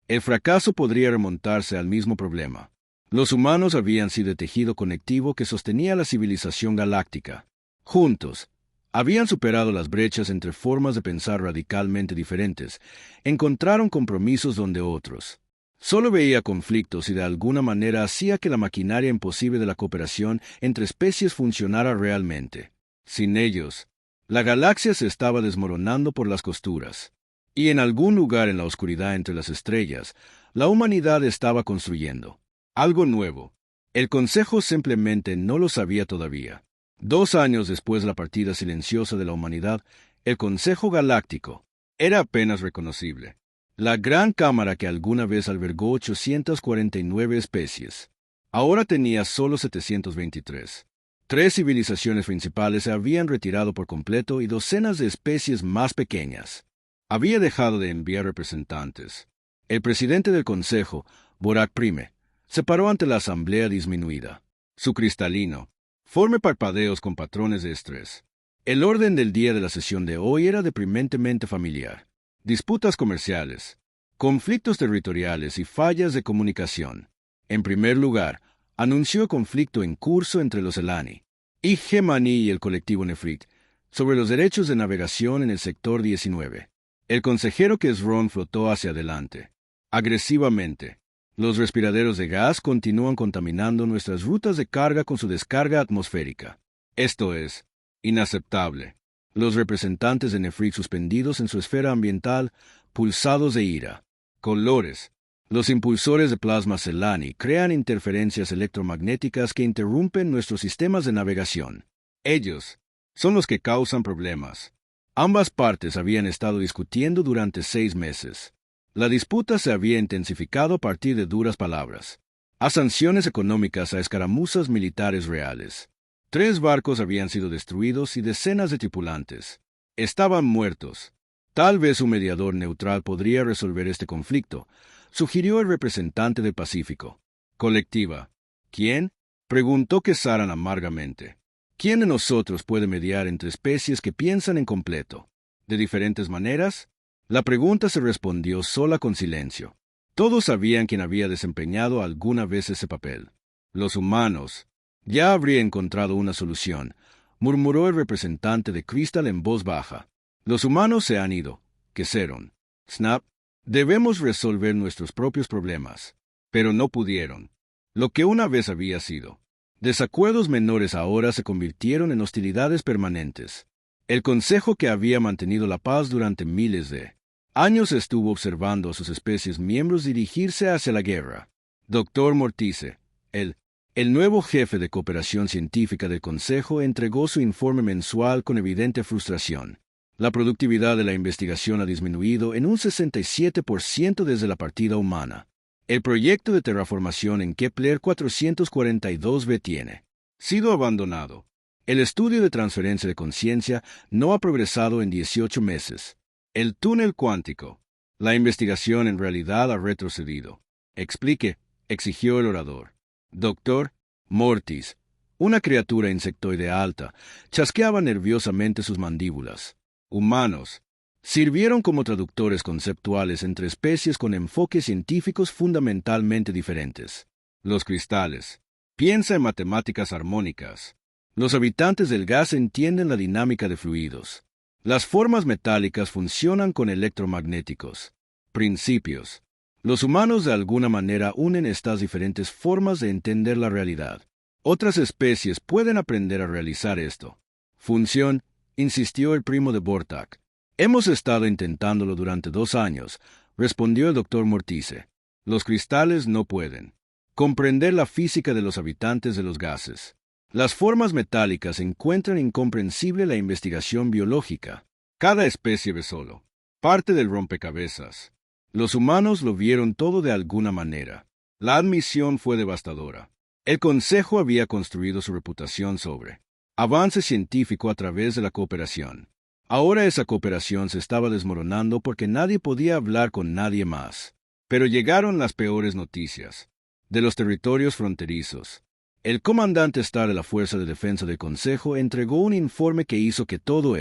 [SPEAKER 1] El fracaso podría remontarse al mismo problema. Los humanos habían sido el tejido conectivo que sostenía la civilización galáctica. Juntos, habían superado las brechas entre formas de pensar radicalmente diferentes, encontraron compromisos donde otros solo veía conflictos y de alguna manera hacía que la maquinaria imposible de la cooperación entre especies funcionara realmente. Sin ellos, la galaxia se estaba desmoronando por las costuras. Y en algún lugar en la oscuridad entre las estrellas, la humanidad estaba construyendo algo nuevo. El Consejo simplemente no lo sabía todavía. 2 años después de la partida silenciosa de la humanidad, el Consejo Galáctico era apenas reconocible. La gran cámara que alguna vez albergó 849 especies, ahora tenía solo 723. 3 civilizaciones principales se habían retirado por completo y docenas de especies más pequeñas había dejado de enviar representantes. El presidente del Consejo, Borak Prime, se paró ante la asamblea disminuida. Su cristalino forme parpadeos con patrones de estrés. El orden del día de la sesión de hoy era deprimentemente familiar. Disputas comerciales, conflictos territoriales y fallas de comunicación. En primer lugar, anunció el conflicto en curso entre los Elani, Gemani y el colectivo Nefrit sobre los derechos de navegación en el sector 19. El consejero Kesron flotó hacia adelante. Agresivamente. Los respiraderos de gas continúan contaminando nuestras rutas de carga con su descarga atmosférica. Esto es inaceptable. Los representantes de Nefrit suspendidos en su esfera ambiental, pulsados de ira. Colores. Los impulsores de plasma Selani crean interferencias electromagnéticas que interrumpen nuestros sistemas de navegación. Ellos son los que causan problemas. Ambas partes habían estado discutiendo durante 6 meses. La disputa se había intensificado a partir de duras palabras, a sanciones económicas, a escaramuzas militares reales. 3 barcos habían sido destruidos y decenas de tripulantes estaban muertos. Tal vez un mediador neutral podría resolver este conflicto, sugirió el representante del Pacífico. Colectiva. ¿Quién? Preguntó Kesaran amargamente. ¿Quién de nosotros puede mediar entre especies que piensan en completo, de diferentes maneras? La pregunta se respondió sola con silencio. Todos sabían quién había desempeñado alguna vez ese papel. Los humanos. Ya habría encontrado una solución, murmuró el representante de Crystal en voz baja. Los humanos se han ido. Quesaron. Snap. Debemos resolver nuestros propios problemas. Pero no pudieron. Lo que una vez había sido desacuerdos menores ahora se convirtieron en hostilidades permanentes. El Consejo, que había mantenido la paz durante miles de años, estuvo observando a sus especies miembros dirigirse hacia la guerra. Dr. Mortice, el nuevo jefe de cooperación científica del Consejo, entregó su informe mensual con evidente frustración. La productividad de la investigación ha disminuido en un 67% desde la partida humana. El proyecto de terraformación en Kepler 442b tiene sido abandonado. El estudio de transferencia de conciencia no ha progresado en 18 meses. El túnel cuántico. La investigación en realidad ha retrocedido. Explique, exigió el orador. Doctor Mortis, una criatura insectoide alta, chasqueaba nerviosamente sus mandíbulas. Humanos. Sirvieron como traductores conceptuales entre especies con enfoques científicos fundamentalmente diferentes. Los cristales. Piensa en matemáticas armónicas. Los habitantes del gas entienden la dinámica de fluidos. Las formas metálicas funcionan con electromagnéticos. Principios. Los humanos de alguna manera unen estas diferentes formas de entender la realidad. Otras especies pueden aprender a realizar esto. Función, insistió el primo de Bortak. Hemos estado intentándolo durante 2 años, respondió el doctor Mortice. Los cristales no pueden comprender la física de los habitantes de los gases. Las formas metálicas encuentran incomprensible la investigación biológica. Cada especie ve solo parte del rompecabezas. Los humanos lo vieron todo de alguna manera. La admisión fue devastadora. El Consejo había construido su reputación sobre avance científico a través de la cooperación. Ahora esa cooperación se estaba desmoronando porque nadie podía hablar con nadie más. Pero llegaron las peores noticias. De los territorios fronterizos. El comandante Starr de la Fuerza de Defensa del Consejo entregó un informe que hizo que todo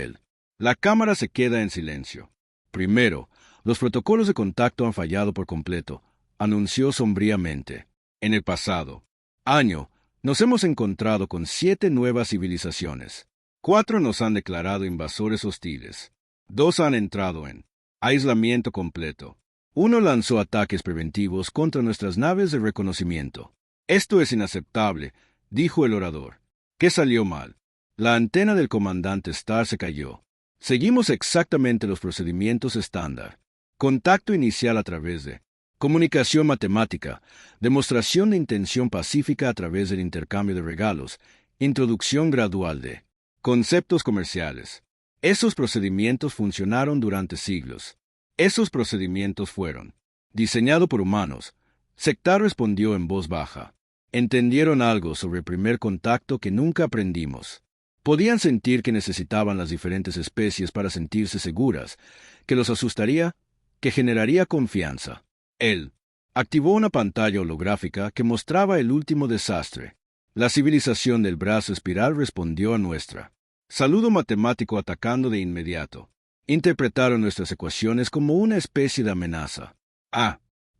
[SPEAKER 1] la Cámara se queda en silencio. Primero, los protocolos de contacto han fallado por completo, anunció sombríamente. En el pasado año, nos hemos encontrado con 7 nuevas civilizaciones. 4 nos han declarado invasores hostiles. 2 han entrado en aislamiento completo. 1 lanzó ataques preventivos contra nuestras naves de reconocimiento. Esto es inaceptable, dijo el orador. ¿Qué salió mal? La antena del comandante Starr se cayó. Seguimos exactamente los procedimientos estándar. Contacto inicial a través de comunicación matemática, demostración de intención pacífica a través del intercambio de regalos, introducción gradual de conceptos comerciales. Esos procedimientos funcionaron durante siglos. Esos procedimientos fueron diseñados por humanos. Sectar respondió en voz baja. Entendieron algo sobre el primer contacto que nunca aprendimos. Podían sentir que necesitaban las diferentes especies para sentirse seguras, que los asustaría, que generaría confianza. Él activó una pantalla holográfica que mostraba el último desastre. La civilización del brazo espiral respondió a nuestra saludo matemático atacando de inmediato. Interpretaron nuestras ecuaciones como una especie de amenaza.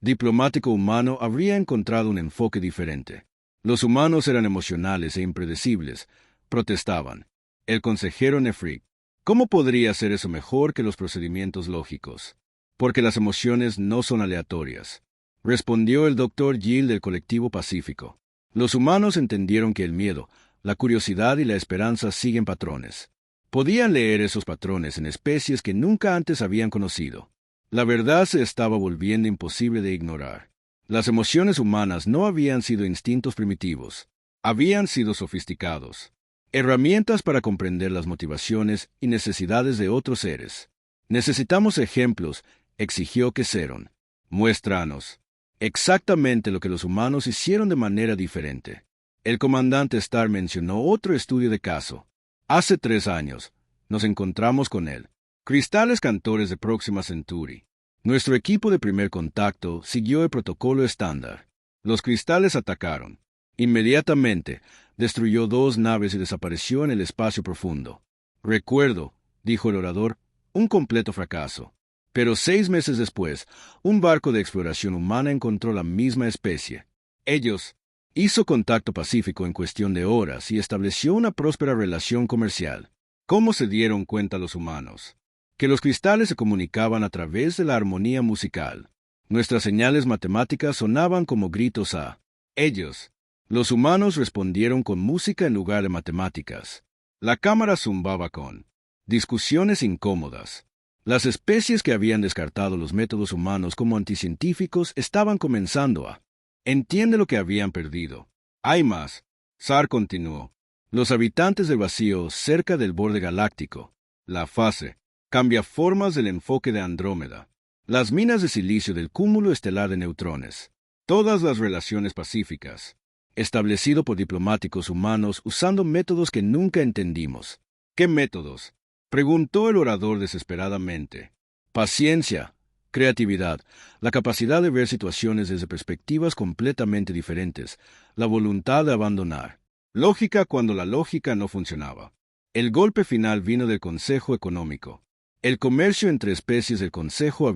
[SPEAKER 1] Diplomático humano habría encontrado un enfoque diferente. Los humanos eran emocionales e impredecibles. Protestaban. El consejero Nefrik. ¿Cómo podría ser eso mejor que los procedimientos lógicos? Porque las emociones no son aleatorias, respondió el doctor Gill del colectivo Pacífico. Los humanos entendieron que el miedo, la curiosidad y la esperanza siguen patrones. Podían leer esos patrones en especies que nunca antes habían conocido. La verdad se estaba volviendo imposible de ignorar. Las emociones humanas no habían sido instintos primitivos, habían sido sofisticados. Herramientas para comprender las motivaciones y necesidades de otros seres. Necesitamos ejemplos, exigió Quesaron. Muéstranos exactamente lo que los humanos hicieron de manera diferente. El comandante Starr mencionó otro estudio de caso. Hace 3 años, nos encontramos con él. Cristales cantores de Próxima Centauri. Nuestro equipo de primer contacto siguió el protocolo estándar. Los cristales atacaron. Inmediatamente, destruyó 2 naves y desapareció en el espacio profundo. Recuerdo, dijo el orador, un completo fracaso. Pero 6 meses después, un barco de exploración humana encontró la misma especie. Ellos Hizo contacto pacífico en cuestión de horas y estableció una próspera relación comercial. ¿Cómo se dieron cuenta los humanos? Que los cristales se comunicaban a través de la armonía musical. Nuestras señales matemáticas sonaban como gritos a ellos. Los humanos respondieron con música en lugar de matemáticas. La cámara zumbaba con discusiones incómodas. Las especies que habían descartado los métodos humanos como anticientíficos estaban comenzando a entiende lo que habían perdido. Hay más. Sar continuó. Los habitantes del vacío cerca del borde galáctico. La fase. Cambia formas del enfoque de Andrómeda. Las minas de silicio del cúmulo estelar de neutrones. Todas las relaciones pacíficas. Establecido por diplomáticos humanos usando métodos que nunca entendimos. ¿Qué métodos? Preguntó el orador desesperadamente. Paciencia, creatividad, la capacidad de ver situaciones desde perspectivas completamente diferentes, la voluntad de abandonar. Lógica cuando la lógica no funcionaba. El golpe final vino del Consejo Económico. El comercio entre especies del Consejo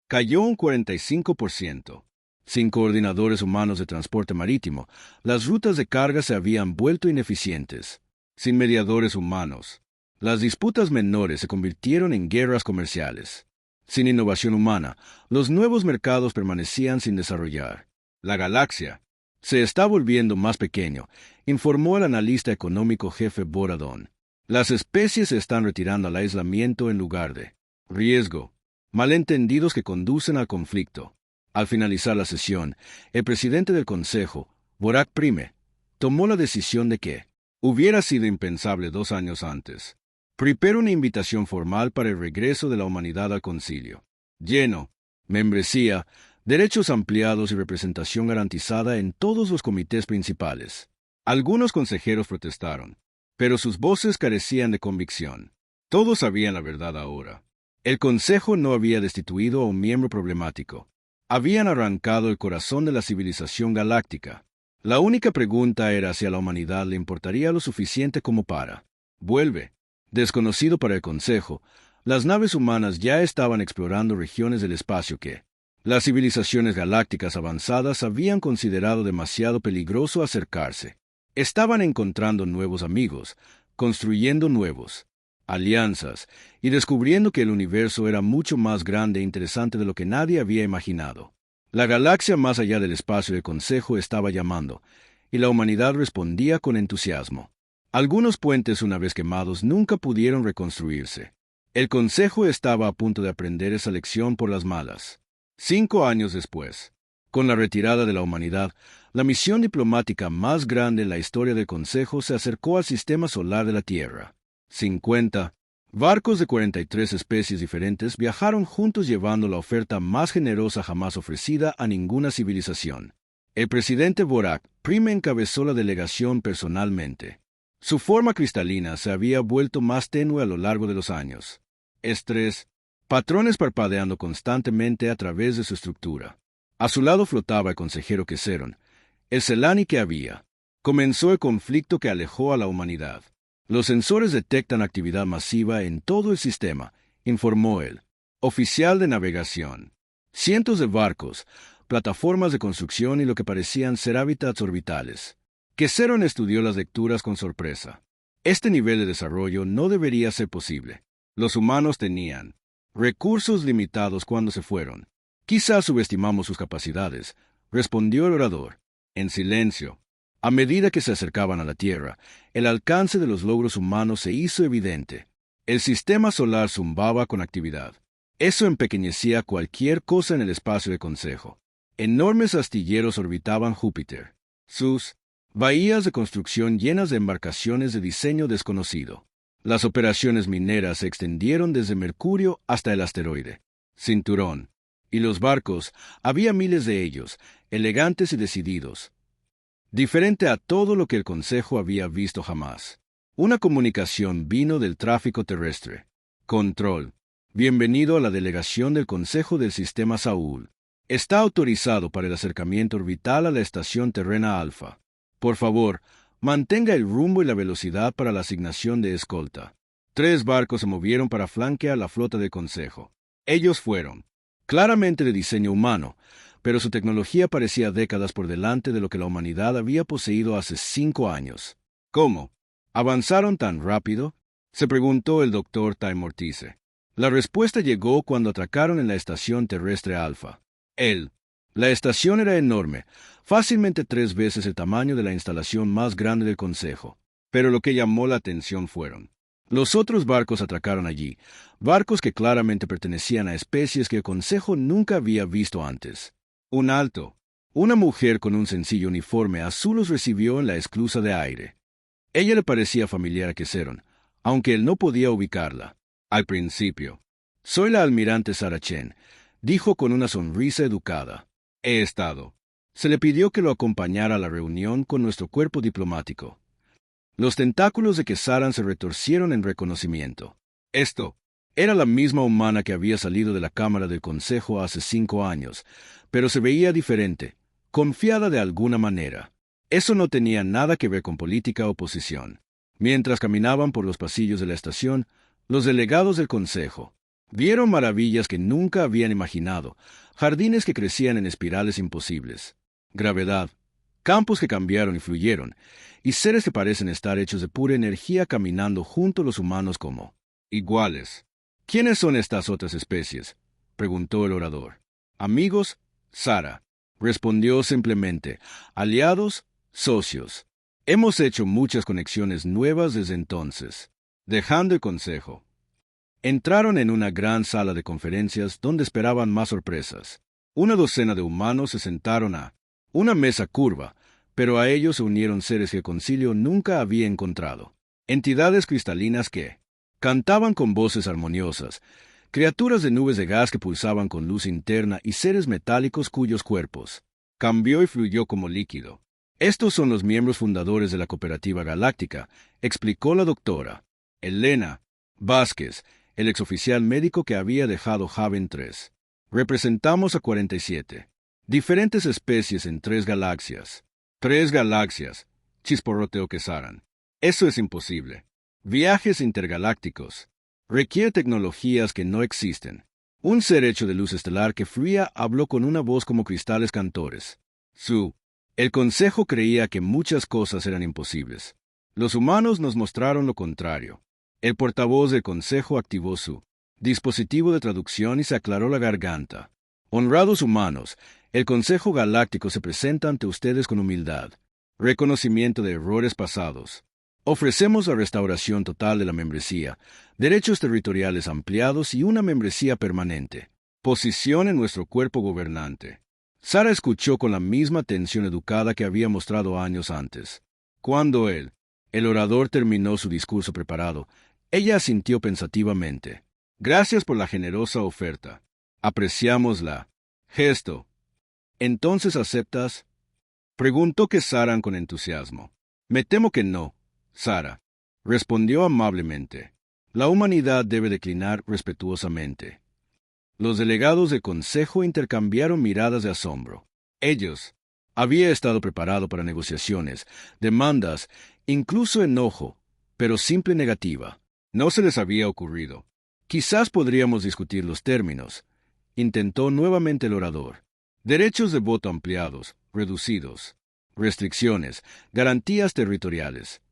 [SPEAKER 1] cayó un 45%. Sin coordinadores humanos de transporte marítimo, las rutas de carga se habían vuelto ineficientes. Sin mediadores humanos, las disputas menores se convirtieron en guerras comerciales. Sin innovación humana, los nuevos mercados permanecían sin desarrollar. La galaxia se está volviendo más pequeño, informó el analista económico jefe Boradón. Las especies se están retirando al aislamiento en lugar de riesgo. Malentendidos que conducen al conflicto. Al finalizar la sesión, el presidente del Consejo, Borak Prime, tomó la decisión de que hubiera sido impensable 2 años antes. Preparó una invitación formal para el regreso de la humanidad al concilio. Lleno, membresía, derechos ampliados y representación garantizada en todos los comités principales. Algunos consejeros protestaron, pero sus voces carecían de convicción. Todos sabían la verdad ahora. El Consejo no había destituido a un miembro problemático. Habían arrancado el corazón de la civilización galáctica. La única pregunta era si a la humanidad le importaría lo suficiente como para vuelve. Desconocido para el Consejo, las naves humanas ya estaban explorando regiones del espacio que las civilizaciones galácticas avanzadas habían considerado demasiado peligroso acercarse. Estaban encontrando nuevos amigos, construyendo nuevos alianzas y descubriendo que el universo era mucho más grande e interesante de lo que nadie había imaginado. La galaxia más allá del espacio del Consejo estaba llamando, y la humanidad respondía con entusiasmo. Algunos puentes una vez quemados nunca pudieron reconstruirse. El Consejo estaba a punto de aprender esa lección por las malas. 5 años después, con la retirada de la humanidad, la misión diplomática más grande en la historia del Consejo se acercó al sistema solar de la Tierra. 50 barcos de 43 especies diferentes viajaron juntos llevando la oferta más generosa jamás ofrecida a ninguna civilización. El presidente Borak Prime encabezó la delegación personalmente. Su forma cristalina se había vuelto más tenue a lo largo de los años. Estrés, patrones parpadeando constantemente a través de su estructura. A su lado flotaba el consejero Queseron, el Celani que había. Comenzó el conflicto que alejó a la humanidad. Los sensores detectan actividad masiva en todo el sistema, informó el oficial de navegación. Cientos de barcos, plataformas de construcción y lo que parecían ser hábitats orbitales. Queseron estudió las lecturas con sorpresa. Este nivel de desarrollo no debería ser posible. Los humanos tenían recursos limitados cuando se fueron. Quizás subestimamos sus capacidades, respondió el orador. En silencio. A medida que se acercaban a la Tierra, el alcance de los logros humanos se hizo evidente. El sistema solar zumbaba con actividad. Eso empequeñecía cualquier cosa en el espacio del Consejo. Enormes astilleros orbitaban Júpiter. Sus bahías de construcción llenas de embarcaciones de diseño desconocido. Las operaciones mineras se extendieron desde Mercurio hasta el asteroide Cinturón. Y los barcos, había miles de ellos, elegantes y decididos. Diferente a todo lo que el Consejo había visto jamás. Una comunicación vino del tráfico terrestre. Control. Bienvenido a la delegación del Consejo del Sistema Saúl. Está autorizado para el acercamiento orbital a la estación terrena Alfa. Por favor, mantenga el rumbo y la velocidad para la asignación de escolta. 3 barcos se movieron para flanquear la flota del Consejo. Ellos fueron claramente de diseño humano, pero su tecnología parecía décadas por delante de lo que la humanidad había poseído hace 5 años. ¿Cómo? ¿Avanzaron tan rápido?, se preguntó el doctor Time Ortize. La respuesta llegó cuando atracaron en la estación terrestre Alpha. La estación era enorme, fácilmente 3 veces el tamaño de la instalación más grande del Consejo. Pero lo que llamó la atención fueron los otros barcos atracaron allí, barcos que claramente pertenecían a especies que el Consejo nunca había visto antes. Un alto. Una mujer con un sencillo uniforme azul los recibió en la esclusa de aire. Ella le parecía familiar a Kesseron, aunque él no podía ubicarla. Al principio. Soy la almirante Sarah Chen, dijo con una sonrisa educada. He estado. Se le pidió que lo acompañara a la reunión con nuestro cuerpo diplomático. Los tentáculos de Kessaran se retorcieron en reconocimiento. Esto era la misma humana que había salido de la Cámara del Consejo hace 5 años, pero se veía diferente, confiada de alguna manera. Eso no tenía nada que ver con política o posición. Mientras caminaban por los pasillos de la estación, los delegados del Consejo vieron maravillas que nunca habían imaginado, jardines que crecían en espirales imposibles, gravedad, campos que cambiaron y fluyeron, y seres que parecen estar hechos de pura energía caminando junto a los humanos como iguales. ¿Quiénes son estas otras especies?, preguntó el orador. Amigos, Sarah, respondió simplemente. Aliados, socios. Hemos hecho muchas conexiones nuevas desde entonces. Dejando el consejo, entraron en una gran sala de conferencias donde esperaban más sorpresas. Una docena de humanos se sentaron a una mesa curva, pero a ellos se unieron seres que el concilio nunca había encontrado. Entidades cristalinas que cantaban con voces armoniosas, criaturas de nubes de gas que pulsaban con luz interna y seres metálicos cuyos cuerpos cambió y fluyó como líquido. Estos son los miembros fundadores de la Cooperativa Galáctica, explicó la doctora Elena Vázquez, el exoficial médico que había dejado Haven 3. Representamos a 47 diferentes especies en 3 galaxias. 3 galaxias, chisporroteó Kessaran. Eso es imposible. Viajes intergalácticos. Requiere tecnologías que no existen. Un ser hecho de luz estelar que fluía habló con una voz como cristales cantores. El Consejo creía que muchas cosas eran imposibles. Los humanos nos mostraron lo contrario. El portavoz del Consejo activó su dispositivo de traducción y se aclaró la garganta. Honrados humanos, el Consejo Galáctico se presenta ante ustedes con humildad, reconocimiento de errores pasados. Ofrecemos la restauración total de la membresía, derechos territoriales ampliados y una membresía permanente. Posición en nuestro cuerpo gobernante. Sarah escuchó con la misma atención educada que había mostrado años antes. Cuando el orador terminó su discurso preparado, ella asintió pensativamente. Gracias por la generosa oferta. Apreciamos la gesto. ¿Entonces aceptas?, preguntó Kessaran con entusiasmo. Me temo que no, Sarah, respondió amablemente. La humanidad debe declinar respetuosamente. Los delegados del Consejo intercambiaron miradas de asombro. Ellos había estado preparado para negociaciones, demandas, incluso enojo, pero simple negativa. No se les había ocurrido. Quizás podríamos discutir los términos, intentó nuevamente el orador. Derechos de voto ampliados, reducidos, restricciones, garantías territoriales.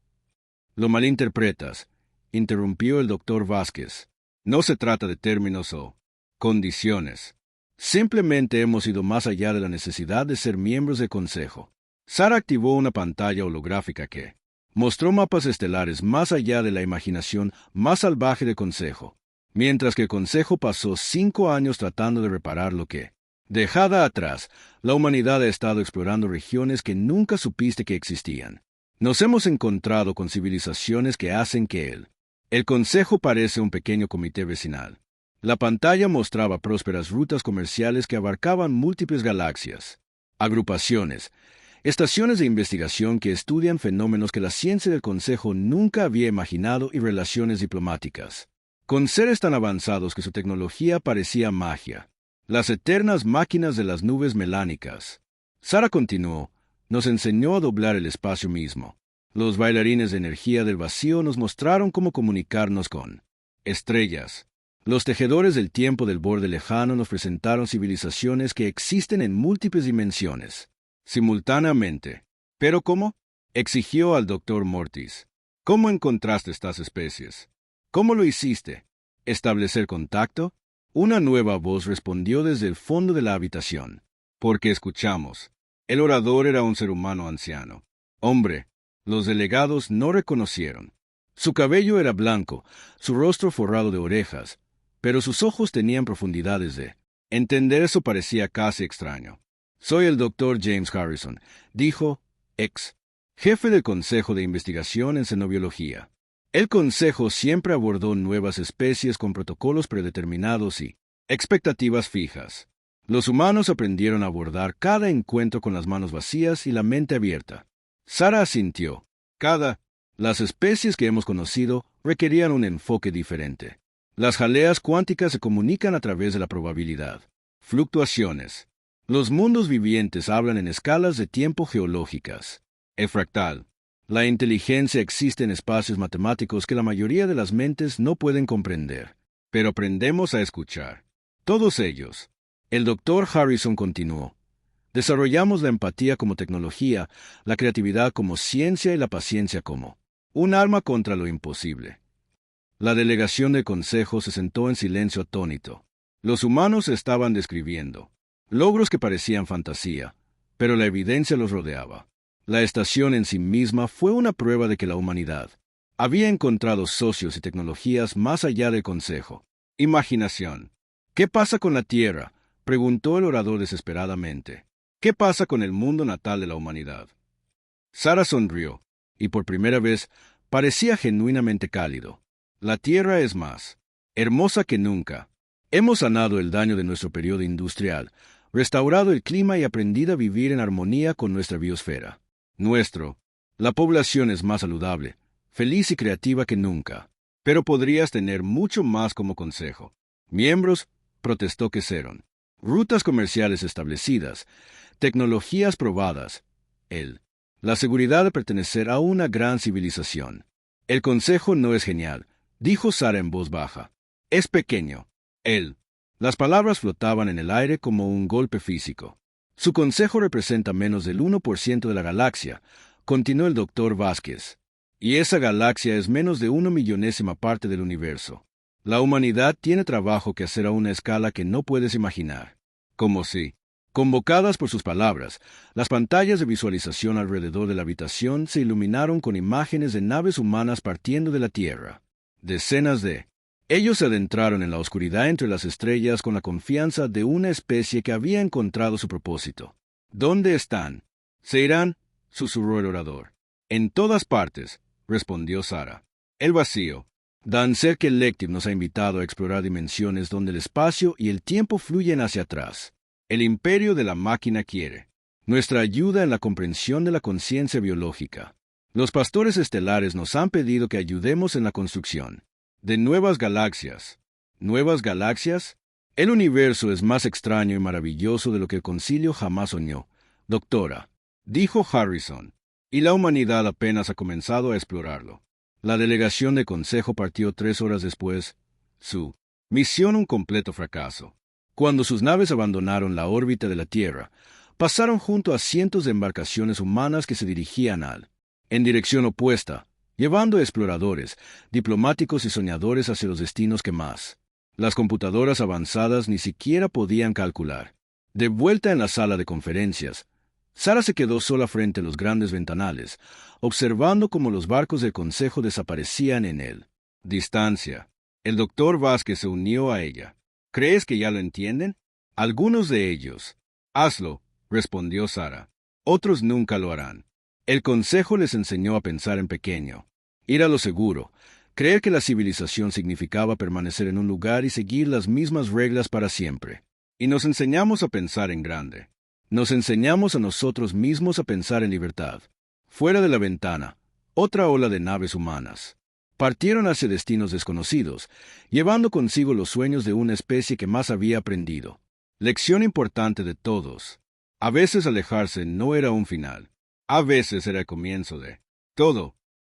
[SPEAKER 1] Lo malinterpretas, interrumpió el doctor Vázquez. No se trata de términos o condiciones. Simplemente hemos ido más allá de la necesidad de ser miembros del Consejo. Sarah activó una pantalla holográfica que mostró mapas estelares más allá de la imaginación más salvaje del Consejo, mientras que el Consejo pasó 5 años tratando de reparar lo que, dejada atrás, la humanidad ha estado explorando regiones que nunca supiste que existían. Nos hemos encontrado con civilizaciones que hacen que el Consejo parece un pequeño comité vecinal. La pantalla mostraba prósperas rutas comerciales que abarcaban múltiples galaxias, agrupaciones, estaciones de investigación que estudian fenómenos que la ciencia del Consejo nunca había imaginado y relaciones diplomáticas, con seres tan avanzados que su tecnología parecía magia. Las eternas máquinas de las nubes melánicas. Sarah continuó, nos enseñó a doblar el espacio mismo. Los bailarines de energía del vacío nos mostraron cómo comunicarnos con estrellas. Los tejedores del tiempo del borde lejano nos presentaron civilizaciones que existen en múltiples dimensiones, simultáneamente. ¿Pero cómo? Exigió al doctor Mortis. ¿Cómo encontraste estas especies? ¿Cómo lo hiciste? ¿Establecer contacto? Una nueva voz respondió desde el fondo de la habitación. Porque escuchamos. El orador era un ser humano anciano. Hombre, los delegados no reconocieron. Su cabello era blanco, su rostro forrado de orejas, pero sus ojos tenían profundidades de... Entender eso parecía casi extraño. Soy el doctor James Harrison, dijo, jefe del Consejo de Investigación en Xenobiología. El Consejo siempre abordó nuevas especies con protocolos predeterminados y expectativas fijas. Los humanos aprendieron a abordar cada encuentro con las manos vacías y la mente abierta. Sara asintió. Las especies que hemos conocido requerían un enfoque diferente. Las jaleas cuánticas se comunican a través de la probabilidad. Fluctuaciones. Los mundos vivientes hablan en escalas de tiempo geológicas. El fractal. La inteligencia existe en espacios matemáticos que la mayoría de las mentes no pueden comprender. Pero aprendemos a escuchar. Todos ellos. El doctor Harrison continuó. Desarrollamos la empatía como tecnología, la creatividad como ciencia y la paciencia como un arma contra lo imposible. La delegación del consejo se sentó en silencio atónito. Los humanos estaban describiendo logros que parecían fantasía, pero la evidencia los rodeaba. La estación en sí misma fue una prueba de que la humanidad había encontrado socios y tecnologías más allá del consejo. Imaginación. ¿Qué pasa con la Tierra?, preguntó el orador desesperadamente. ¿Qué pasa con el mundo natal de la humanidad? Sara sonrió, y por primera vez parecía genuinamente cálido. La Tierra es más hermosa que nunca. Hemos sanado el daño de nuestro periodo industrial, restaurado el clima y aprendido a vivir en armonía con nuestra biosfera. La población es más saludable, feliz y creativa que nunca. Pero podrías tener mucho más como consejo. Miembros, protestó Queseron. Rutas comerciales establecidas, tecnologías probadas. La seguridad de pertenecer a una gran civilización. El consejo no es genial, dijo Sara en voz baja. Es pequeño. Las palabras flotaban en el aire como un golpe físico. Su consejo representa menos del 1% de la galaxia, continuó el doctor Vázquez. Y esa galaxia es menos de 1/1000.000 parte del universo. La humanidad tiene trabajo que hacer a una escala que no puedes imaginar. Como si, convocadas por sus palabras, las pantallas de visualización alrededor de la habitación se iluminaron con imágenes de naves humanas partiendo de la Tierra. Decenas de... Ellos se adentraron en la oscuridad entre las estrellas con la confianza de una especie que había encontrado su propósito. ¿Dónde están? Se irán, susurró el orador. En todas partes, respondió Sara. El vacío. Dancer Collective nos ha invitado a explorar dimensiones donde el espacio y el tiempo fluyen hacia atrás. El imperio de la máquina quiere nuestra ayuda en la comprensión de la conciencia biológica. Los pastores estelares nos han pedido que ayudemos en la construcción de nuevas galaxias. ¿Nuevas galaxias? El universo es más extraño y maravilloso de lo que el concilio jamás soñó, doctora, dijo Harrison, y la humanidad apenas ha comenzado a explorarlo. La delegación de consejo partió 3 horas después. Su misión un completo fracaso. Cuando sus naves abandonaron la órbita de la Tierra, pasaron junto a cientos de embarcaciones humanas que se dirigían en dirección opuesta, llevando exploradores, diplomáticos y soñadores hacia los destinos que más las computadoras avanzadas ni siquiera podían calcular. De vuelta en la sala de conferencias, Sara se quedó sola frente a los grandes ventanales, observando cómo los barcos del consejo desaparecían en distancia. El doctor Vázquez se unió a ella. ¿Crees que ya lo entienden? Algunos de ellos. Hazlo, respondió Sara. Otros nunca lo harán. El consejo les enseñó a pensar en pequeño, ir a lo seguro, creer que la civilización significaba permanecer en un lugar y seguir las mismas reglas para siempre. Y nos enseñamos a pensar en grande. Nos enseñamos a nosotros mismos a pensar en libertad. Fuera de la ventana, otra ola de naves humanas. Partieron hacia destinos desconocidos, llevando consigo los sueños de una especie que más había aprendido. Lección importante de todos. A veces alejarse no era un final. A veces era el comienzo de todo.